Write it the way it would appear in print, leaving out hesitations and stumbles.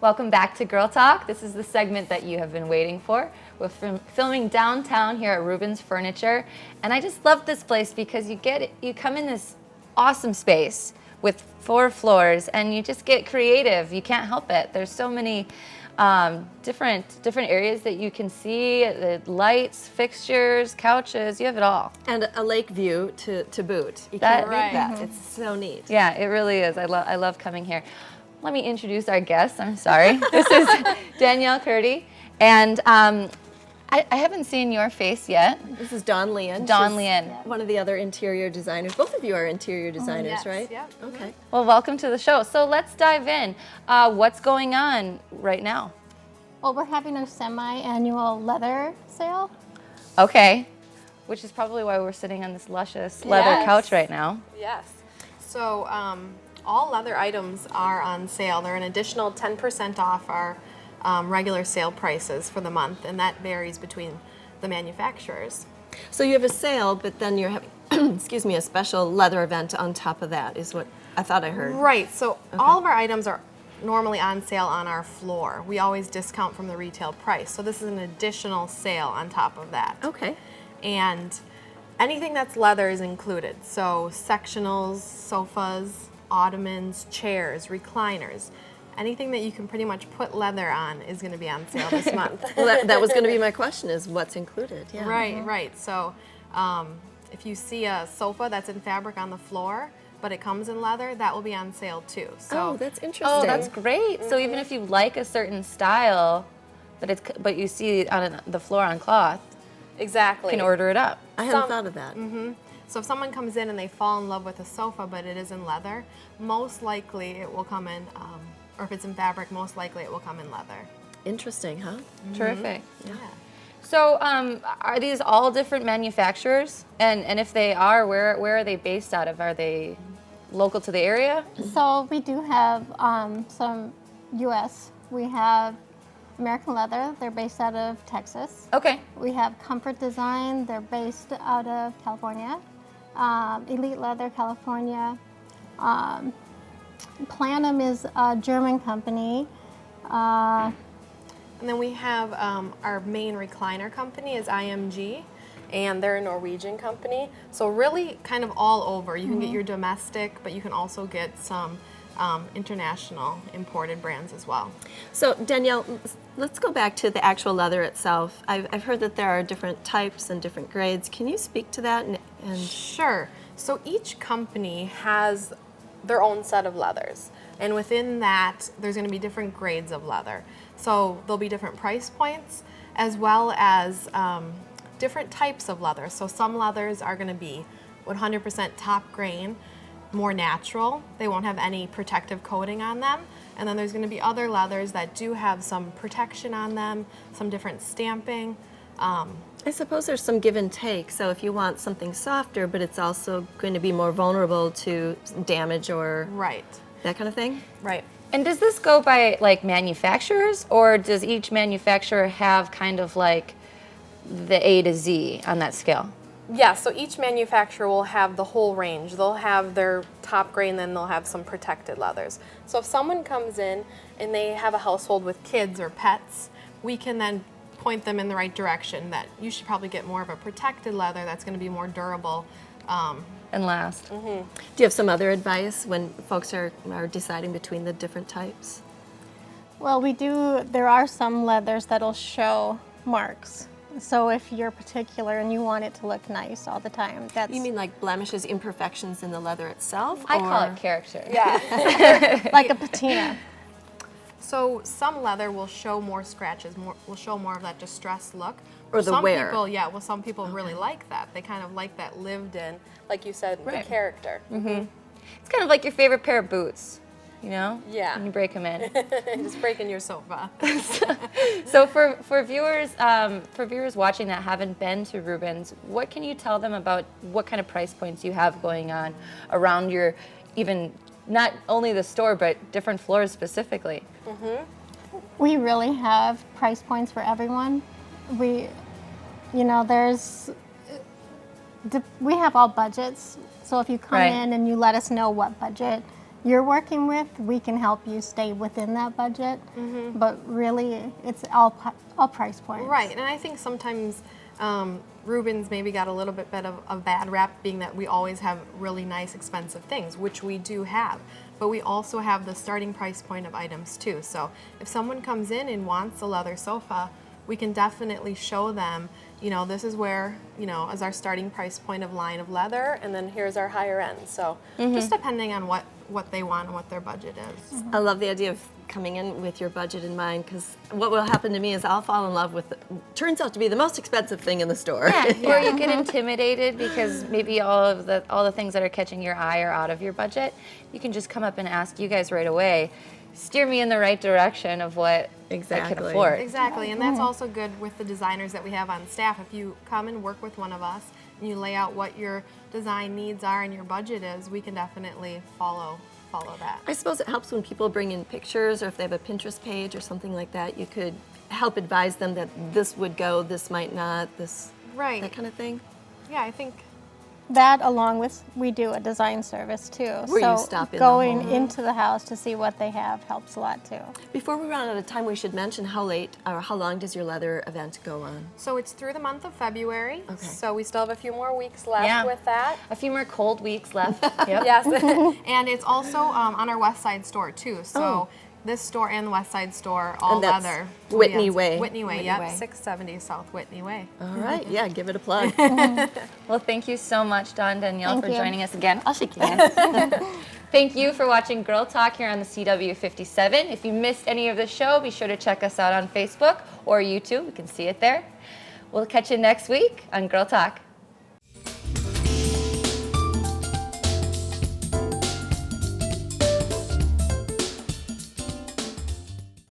Welcome back to Girl Talk. This is the segment that you have been waiting for. We're filming downtown here at Rubin's Furniture, and I just love this place because you come in this awesome space with 4 floors, and you just get creative. You can't help it. There's so many different areas that you can see, the lights, fixtures, couches, you have it all. And a lake view to boot. You can't beat that. It's so neat. Yeah, it really is. I love coming here. Let me introduce our guest. I'm sorry. This is Danielle Curdy, and I haven't seen your face yet. This is Dawn Leon. Dawn Leon. One of the other interior designers. Both of you are interior designers, yes, right? Yep. Okay. Well, welcome to the show. So let's dive in. What's going on right now? Well, we're having our semi-annual leather sale. Okay, which is probably why we're sitting on this luscious leather couch right now. Yes. So all leather items are on sale. They're an additional 10% off our regular sale prices for the month, and that varies between the manufacturers. So you have a sale, but then you're having, excuse me, a special leather event on top of that is what I thought I heard. Right. So all of our items are normally on sale on our floor. We always discount from the retail price. So this is an additional sale on top of that. Okay. And anything that's leather is included. So sectionals, sofas, ottomans, chairs, recliners. Anything that you can pretty much put leather on is going to be on sale this month. Well, that was going to be my question, is what's included. Yeah. Right, right. So if you see a sofa that's in fabric on the floor, but it comes in leather, that will be on sale too. So Oh, that's interesting. Oh, that's great. So even if you like a certain style, but you see it on the floor on cloth, exactly. you can order it up. I hadn't thought of that. So if someone comes in and they fall in love with a sofa, but it is in leather, most likely it will come in, or if it's in fabric, most likely it will come in leather. Interesting, huh? Terrific. Yeah. So are these all different manufacturers? And if they are, where are they based out of? Are they local to the area? So we do have some U.S. We have American Leather. They're based out of Texas. Okay. We have Comfort Design. They're based out of California. Elite Leather, California. Planum is a German company. And then we have our main recliner company is IMG, and they're a Norwegian company. So really kind of all over. You can get your domestic, but you can also get some international imported brands as well. So Danielle, let's go back to the actual leather itself. I've heard that there are different types and different grades. Can you speak to that? And Sure. So each company has their own set of leathers, and within that there's going to be different grades of leather. So there'll be different price points as well as different types of leather. So some leathers are going to be 100% top grain, more natural. They won't have any protective coating on them. And then there's going to be other leathers that do have some protection on them, some different stamping. I suppose there's some give and take. So if you want something softer, but it's also going to be more vulnerable to damage or Right. that kind of thing? Right. And does this go by like manufacturers, or does each manufacturer have kind of like the A to Z on that scale? Yeah, so each manufacturer will have the whole range. They'll have their top grade, and then they'll have some protected leathers. So if someone comes in and they have a household with kids or pets, we can then point them in the right direction that you should probably get more of a protected leather that's going to be more durable. And last. Do you have some other advice when folks are deciding between the different types? Well, there are some leathers that'll show marks. So if you're particular and you want it to look nice all the time, that's... You mean like blemishes, imperfections in the leather itself? I call it character. Yeah. like a patina. So some leather will show more scratches, will show more of that distressed look. Or the some wear. People, yeah, well, some people really like that. They kind of like that lived in, like you said, Right. the character. It's kind of like your favorite pair of boots, you know? Yeah. When you break them in. Just breaking your sofa. So for viewers watching that haven't been to Rubin's, what can you tell them about what kind of price points you have going on around your, even not only the store, but different floors specifically? We really have price points for everyone. We have all budgets. So if you come Right. in and you let us know what budget you're working with, we can help you stay within that budget. But really, it's all price points. Right, and I think sometimes Rubin's maybe got a little bit of a bad rap, being that we always have really nice, expensive things, which we do have. But we also have the starting price point of items too. So if someone comes in and wants a leather sofa, we can definitely show them, you know, this is where, you know, is our starting price point of line of leather, and then here's our higher end. So just depending on what they want and what their budget is. I love the idea of coming in with your budget in mind, because what will happen to me is I'll fall in love with turns out to be the most expensive thing in the store. Or you get intimidated because maybe all the things that are catching your eye are out of your budget. You can just come up and ask you guys right away, steer me in the right direction of what I can afford. Exactly, and that's also good with the designers that we have on staff. If you come and work with one of us and you lay out what your design needs are and your budget is, we can definitely follow that. I suppose it helps when people bring in pictures, or if they have a Pinterest page or something like that, you could help advise them that this would go, this might not, this, Right. that kind of thing. Yeah, I think That, along with, we do a design service too. Where you so stop in the going home. into the house to see what they have helps a lot too. Before we run out of time, we should mention how late or how long does your leather event go on? so. It's through the month of February. Okay. So we still have a few more weeks left Yeah. with that. A few more cold weeks left. Yep. Yes, and it's also on our West Side store too. So Oh. this store and the West Side store, all And that's leather. Whitney Yes, Way. Whitney Way, Whitney yep, Way. 670 South Whitney Way. All right, yeah, give it a plug. Well, thank you so much, Dawn Danielle, Thank for you. joining us again. I'll shake your hand. Thank you for watching Girl Talk here on the CW57. If you missed any of the show, be sure to check us out on Facebook or YouTube. We can see it there. We'll catch you next week on Girl Talk.